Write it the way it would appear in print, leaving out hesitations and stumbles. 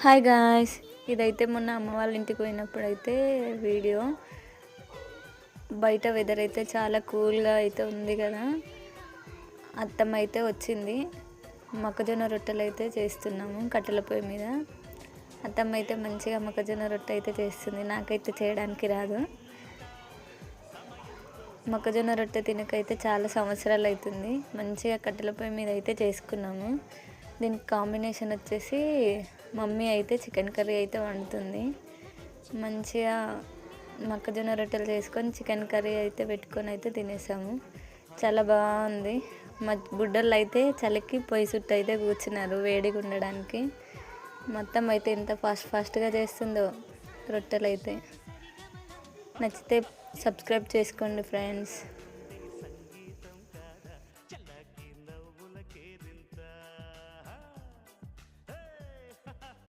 Hi guys, ఇదైతే మొన్న అమ్మ వాళ్ళ ఇంటికి పోయినప్పుడైతే వీడియో. బయట వెదర్ అయితే చాలా కూల్గా అయితే ఉంది కదా. అత్తమ్మ అయితే వచ్చింది. మొక్కజొన్న రొట్టెలు అయితే చేస్తున్నాము కట్టెల పొయ్యి మీద. అత్తమ్మ అయితే మంచిగా మొక్కజొన్న రొట్టె అయితే చేస్తుంది. నాకైతే చేయడానికి రాదు. మొక్కజొన్న రొట్టె తినకైతే చాలా సంవత్సరాలు అవుతుంది. మంచిగా కట్టెల పొయ్యి మీద అయితే చేసుకున్నాము. దీనికి కాంబినేషన్ వచ్చేసి మమ్మీ అయితే చికెన్ కర్రీ అయితే వండుతుంది. మంచిగా మొక్కజొన్న రొట్టెలు చేసుకొని చికెన్ కర్రీ అయితే పెట్టుకొని అయితే తినేసాము. చాలా బాగుంది. మా బుడ్డలు అయితే చలికి పొయ్యి చుట్టూ అయితే కూర్చున్నారు వేడిగా ఉండడానికి. మొత్తం అయితే ఎంత ఫాస్ట్గా చేస్తుందో రొట్టెలు అయితే. నచ్చితే సబ్స్క్రైబ్ చేసుకోండి ఫ్రెండ్స్.